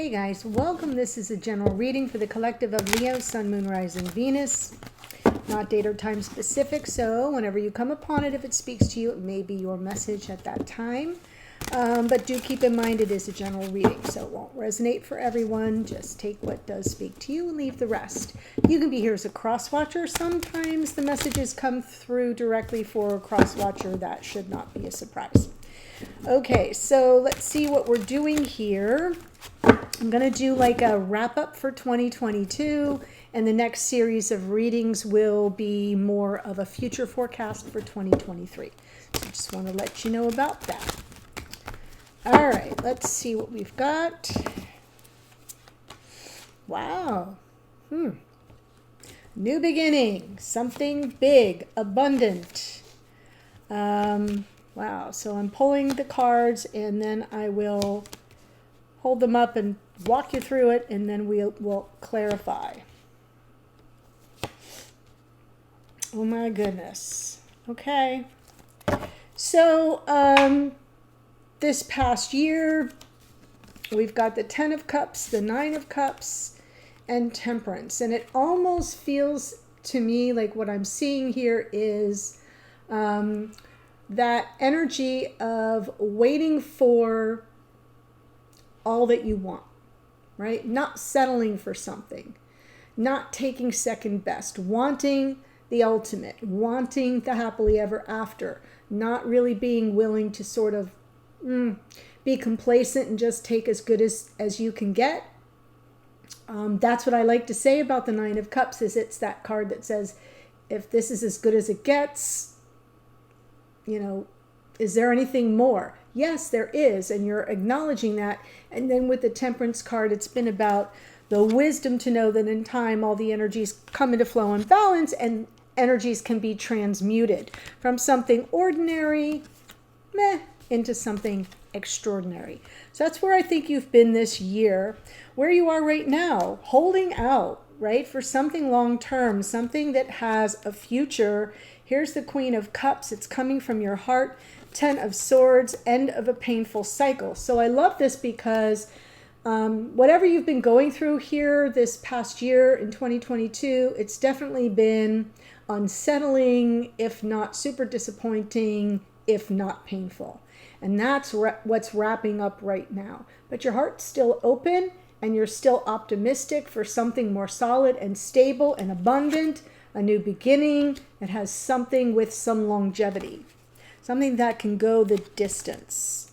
Hey guys, welcome. This is a general reading for the collective of Leo, Sun, Moon, Rising, Venus. Not date or time specific, so whenever you come upon it, if it speaks to you, it may be your message at that time. But do keep in mind it is a general reading, so it won't resonate for everyone. Just take what does speak to you and leave the rest. You can be here as a cross-watcher. Sometimes the messages come through directly for a cross-watcher. That should not be a surprise. Okay, so let's see what we're doing here. I'm going to do like a wrap-up for 2022, and the next series of readings will be more of a future forecast for 2023. So I just want to let you know about that. All right, let's see what we've got. Wow. New beginning, something big, abundant. Wow, so I'm pulling the cards, and then I will hold them up and walk you through it, and then we'll clarify. Oh my goodness. Okay. So, this past year, we've got the 10 of Cups, the 9 of Cups, and Temperance. And it almost feels to me like what I'm seeing here is that energy of waiting for all that you want, right? Not settling for something, not taking second best, wanting the ultimate, wanting the happily ever after, not really being willing to sort of be complacent and just take as good as you can get. That's what I like to say about the 9 of Cups, is it's that card that says, if this is as good as it gets, you know, is there anything more? Yes, there is, and you're acknowledging that. And then with the Temperance card, it's been about the wisdom to know that in time all the energies come into flow and balance, and energies can be transmuted from something ordinary, into something extraordinary. So that's where I think you've been this year, where you are right now, holding out, right, for something long term, something that has a future. Here's the Queen of Cups. It's coming from your heart. 10 of Swords, end of a painful cycle. So I love this because whatever you've been going through here this past year in 2022, it's definitely been unsettling, if not super disappointing, if not painful. And that's what's wrapping up right now. But your heart's still open, and you're still optimistic for something more solid and stable and abundant, a new beginning that has something with some longevity, something that can go the distance.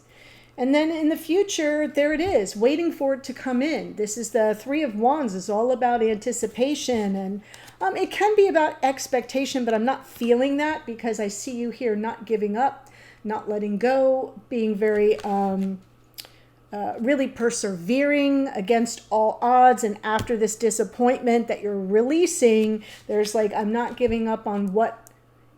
And then in the future, there it is, waiting for it to come in. This is the 3 of Wands, is all about anticipation, and it can be about expectation, but I'm not feeling that, because I see you here not giving up, not letting go, being very really persevering against all odds. And after this disappointment that you're releasing, there's like, I'm not giving up on what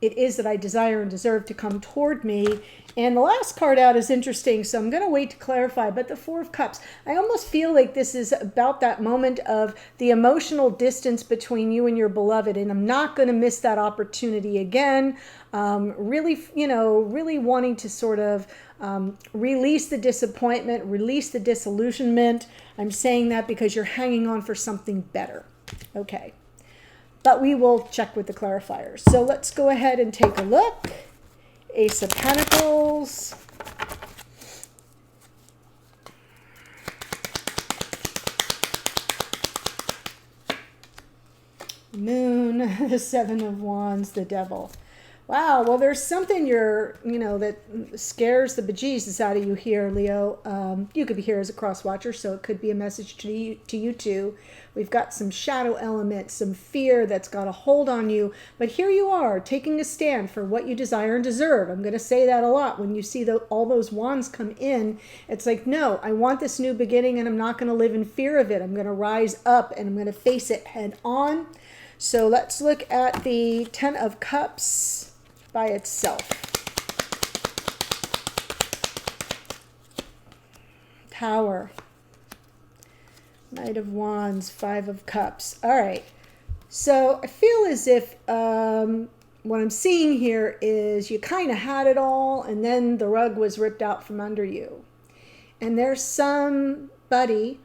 it is that I desire and deserve to come toward me. And the last card out is interesting, so I'm going to wait to clarify. But the 4 of Cups, I almost feel like this is about that moment of the emotional distance between you and your beloved, and I'm not going to miss that opportunity again. Really, you know, really wanting to sort of release the disappointment, release the disillusionment. I'm saying that because you're hanging on for something better. Okay. But we will check with the clarifiers. So let's go ahead and take a look. Ace of Pentacles. Moon, the 7 of Wands, the Devil. Wow, well, there's something that scares the bejesus out of you here, Leo. You could be here as a cross-watcher, so it could be a message to you too. We've got some shadow elements, some fear that's got a hold on you. But here you are, taking a stand for what you desire and deserve. I'm going to say that a lot. When you see all those wands come in, it's like, no, I want this new beginning, and I'm not going to live in fear of it. I'm going to rise up, and I'm going to face it head on. So let's look at the 10 of Cups by itself. Tower. Knight of Wands, 5 of Cups. All right. So I feel as if what I'm seeing here is you kind of had it all, and then the rug was ripped out from under you. And there's somebody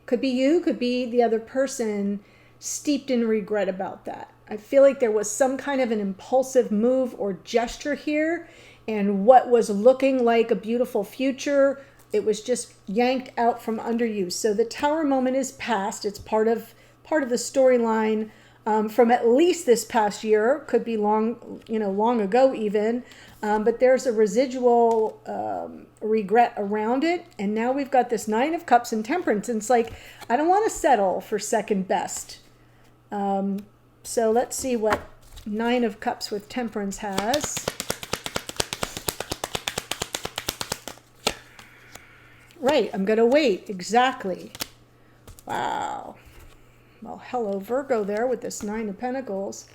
Could be you, could be the other person, steeped in regret about that. I feel like there was some kind of an impulsive move or gesture here, and what was looking like a beautiful future, it was just yanked out from under you. So the Tower moment is past. It's part of the storyline from at least this past year. Could be long ago even. But there's a residual regret around it. And now we've got this Nine of Cups and Temperance. And it's like, I don't want to settle for second best. So let's see what Nine of Cups with Temperance has. Right, I'm going to wait. Exactly. Wow. Well, hello, Virgo there with this Nine of Pentacles.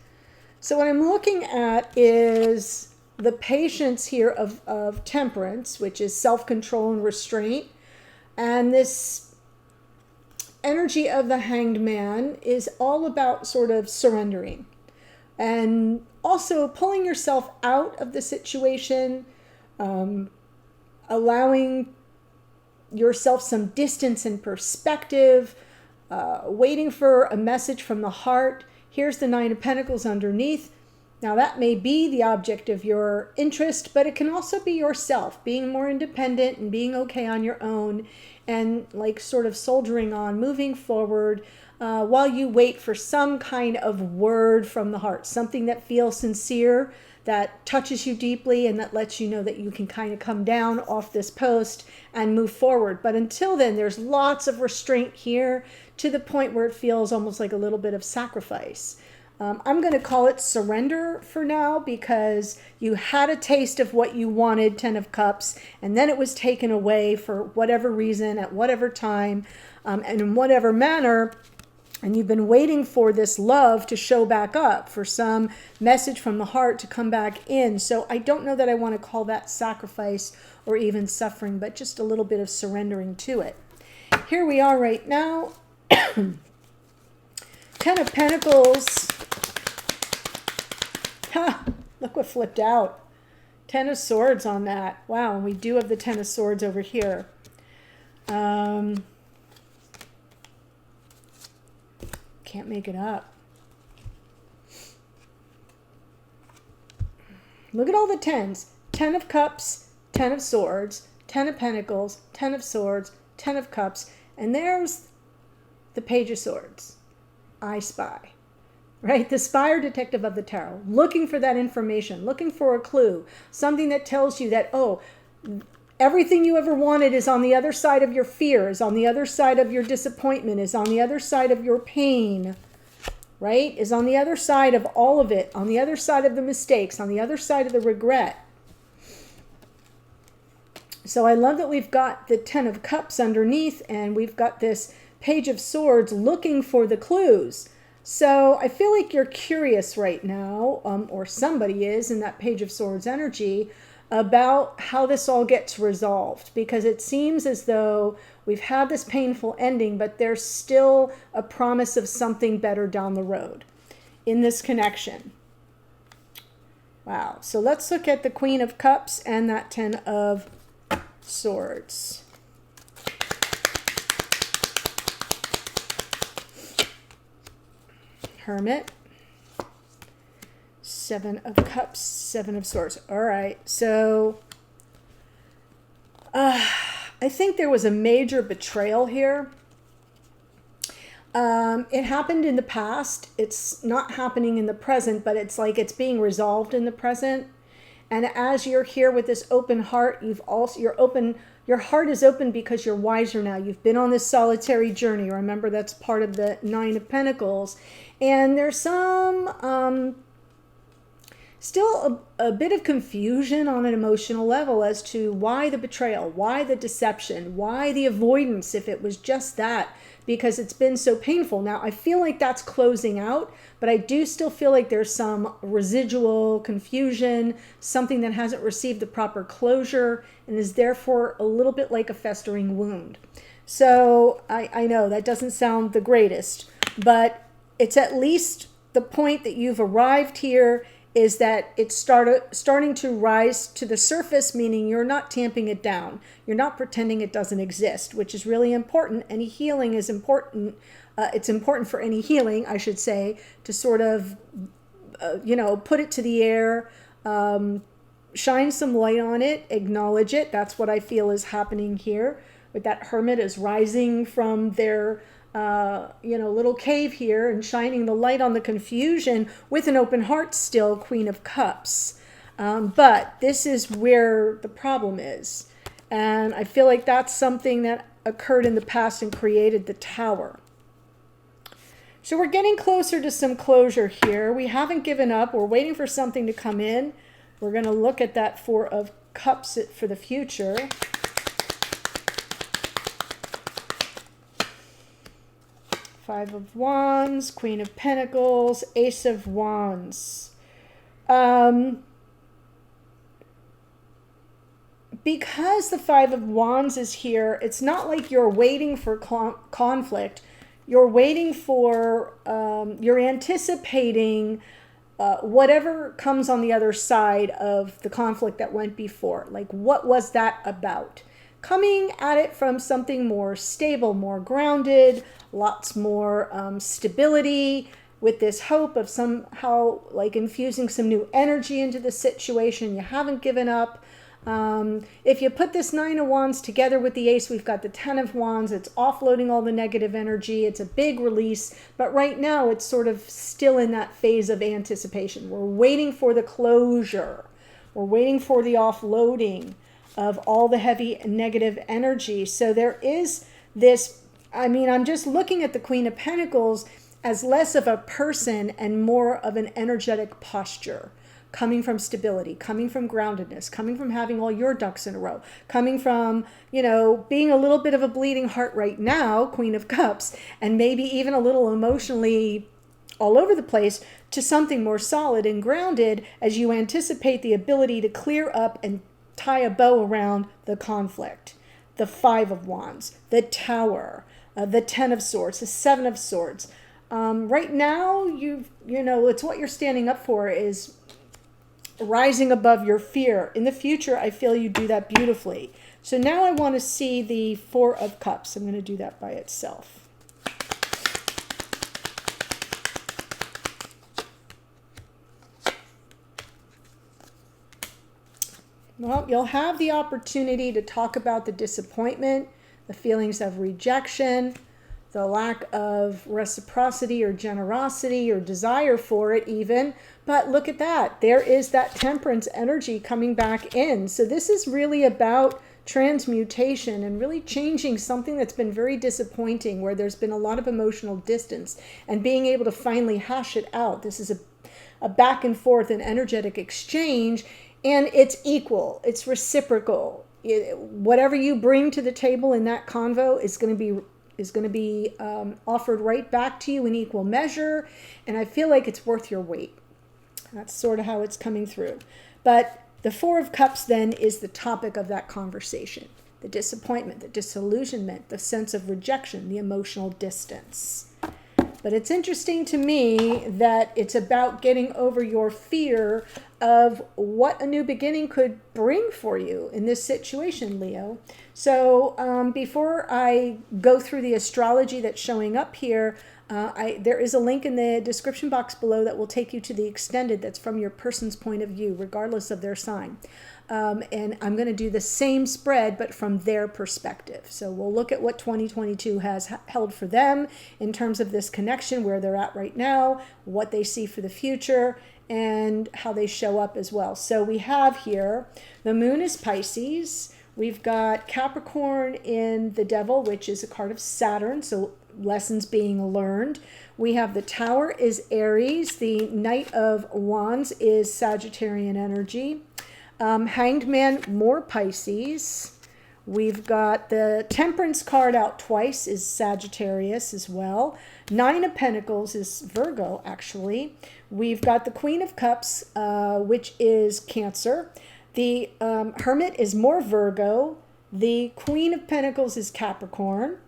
So what I'm looking at is the patience here of Temperance, which is self-control and restraint. And this energy of the Hanged Man is all about sort of surrendering. And also pulling yourself out of the situation, allowing yourself some distance and perspective, waiting for a message from the heart. Here's the Nine of Pentacles underneath. Now that may be the object of your interest, but it can also be yourself, being more independent and being okay on your own, and like sort of soldiering on, moving forward, while you wait for some kind of word from the heart, something that feels sincere, that touches you deeply, and that lets you know that you can kind of come down off this post and move forward. But until then, there's lots of restraint here, to the point where it feels almost like a little bit of sacrifice. I'm going to call it surrender for now, because you had a taste of what you wanted, Ten of Cups, and then it was taken away for whatever reason, at whatever time, and in whatever manner. And you've been waiting for this love to show back up, for some message from the heart to come back in. So I don't know that I want to call that sacrifice or even suffering, but just a little bit of surrendering to it. Here we are right now. Ten of Pentacles. Ha! Look what flipped out. Ten of Swords on that. Wow, and we do have the Ten of Swords over here. Can't make it up. Look at all the tens. Ten of Cups, Ten of Swords, Ten of Pentacles, Ten of Swords, Ten of Cups, and there's the Page of Swords. I spy. Right? The spy or detective of the tarot, looking for that information, looking for a clue, something that tells you that, oh, everything you ever wanted is on the other side of your fear, is on the other side of your disappointment, is on the other side of your pain, right? Is on the other side of all of it, on the other side of the mistakes, on the other side of the regret. So I love that we've got the Ten of Cups underneath, and we've got this Page of Swords looking for the clues. So I feel like you're curious right now, or somebody is in that Page of Swords energy, about how this all gets resolved, because it seems as though we've had this painful ending, but there's still a promise of something better down the road in this connection. Wow. So let's look at the Queen of Cups and that Ten of Swords. Hermit. Seven of Cups, Seven of Swords. All right, so I think there was a major betrayal here. It happened in the past. It's not happening in the present, but it's like it's being resolved in the present. And as you're here with this open heart, your heart is open because you're wiser now. You've been on this solitary journey. Remember, that's part of the Nine of Pentacles. And there's some still a bit of confusion on an emotional level as to why the betrayal, why the deception, why the avoidance, if it was just that, because it's been so painful. Now, I feel like that's closing out, but I do still feel like there's some residual confusion, something that hasn't received the proper closure and is therefore a little bit like a festering wound. So I know that doesn't sound the greatest, but it's at least the point that you've arrived here is that it's starting to rise to the surface, meaning you're not tamping it down. You're not pretending it doesn't exist, which is really important. Any healing is important. It's important for any healing, I should say, to sort of, put it to the air, shine some light on it, acknowledge it. That's what I feel is happening here. With that hermit is rising from their little cave here and shining the light on the confusion with an open heart still, Queen of Cups. But this is where the problem is. And I feel like that's something that occurred in the past and created the Tower. So we're getting closer to some closure here. We haven't given up. We're waiting for something to come in. We're going to look at that Four of Cups for the future. Five of Wands, Queen of Pentacles, Ace of Wands. Because the Five of Wands is here, it's not like you're waiting for conflict. You're waiting for, you're anticipating whatever comes on the other side of the conflict that went before. Like, what was that about? Coming at it from something more stable, more grounded, lots more stability, with this hope of somehow like infusing some new energy into the situation. You haven't given up. If you put this Nine of Wands together with the Ace, we've got the Ten of Wands. It's offloading all the negative energy. It's a big release, but right now it's sort of still in that phase of anticipation. We're waiting for the closure. We're waiting for the offloading of all the heavy negative energy. So there is this, I'm just looking at the Queen of Pentacles as less of a person and more of an energetic posture, coming from stability, coming from groundedness, coming from having all your ducks in a row, coming from, being a little bit of a bleeding heart right now, Queen of Cups, and maybe even a little emotionally all over the place, to something more solid and grounded as you anticipate the ability to clear up and tie a bow around the conflict. The Five of Wands, the Tower, the Ten of Swords, the Seven of Swords. Right now, it's what you're standing up for, is rising above your fear. In the future, I feel you do that beautifully. So now I want to see the Four of Cups. I'm going to do that by itself. Well, you'll have the opportunity to talk about the disappointment, the feelings of rejection, the lack of reciprocity or generosity or desire for it even. But look at that. There is that Temperance energy coming back in. So this is really about transmutation and really changing something that's been very disappointing, where there's been a lot of emotional distance, and being able to finally hash it out. This is a back and forth and energetic exchange. And it's equal, it's reciprocal. Whatever you bring to the table in that convo is going to be offered right back to you in equal measure. And I feel like it's worth your weight. That's sort of how it's coming through. But the Four of Cups then is the topic of that conversation. The disappointment, the disillusionment, the sense of rejection, the emotional distance. But it's interesting to me that it's about getting over your fear of what a new beginning could bring for you in this situation, Leo. So before I go through the astrology that's showing up here, there is a link in the description box below that will take you to the extended that's from your person's point of view, regardless of their sign. And I'm going to do the same spread, but from their perspective. So we'll look at what 2022 has held for them in terms of this connection, where they're at right now, what they see for the future, and how they show up as well. So we have here, the moon is Pisces. We've got Capricorn in the Devil, which is a card of Saturn, so lessons being learned. We have the Tower is Aries. The Knight of Wands is Sagittarian energy. Hanged Man, more Pisces. We've got the Temperance card out twice, is Sagittarius as well. Nine of Pentacles is Virgo, actually. We've got the Queen of Cups, which is Cancer. The Hermit is more Virgo. The Queen of Pentacles is Capricorn.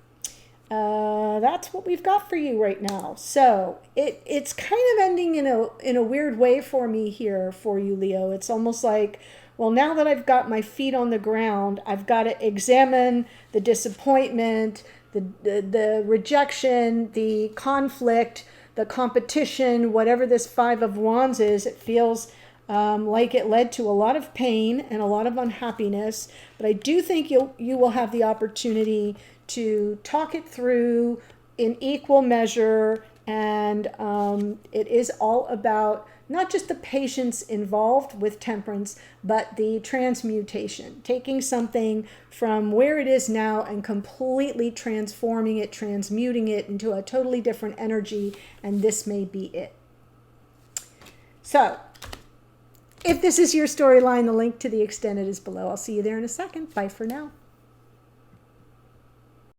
that's what we've got for you right now. So it's kind of ending in a weird way for me here for you, Leo. It's almost like, well, now that I've got my feet on the ground, I've got to examine the disappointment, the rejection, the conflict, the competition, whatever this Five of Wands is. It feels like it led to a lot of pain and a lot of unhappiness. But I do think you will have the opportunity to talk it through in equal measure. And it is all about not just the patience involved with temperance, but the transmutation, taking something from where it is now and completely transforming it, transmuting it into a totally different energy. And this may be it. So if this is your storyline, the link to the extended is below. I'll see you there in a second. Bye for now.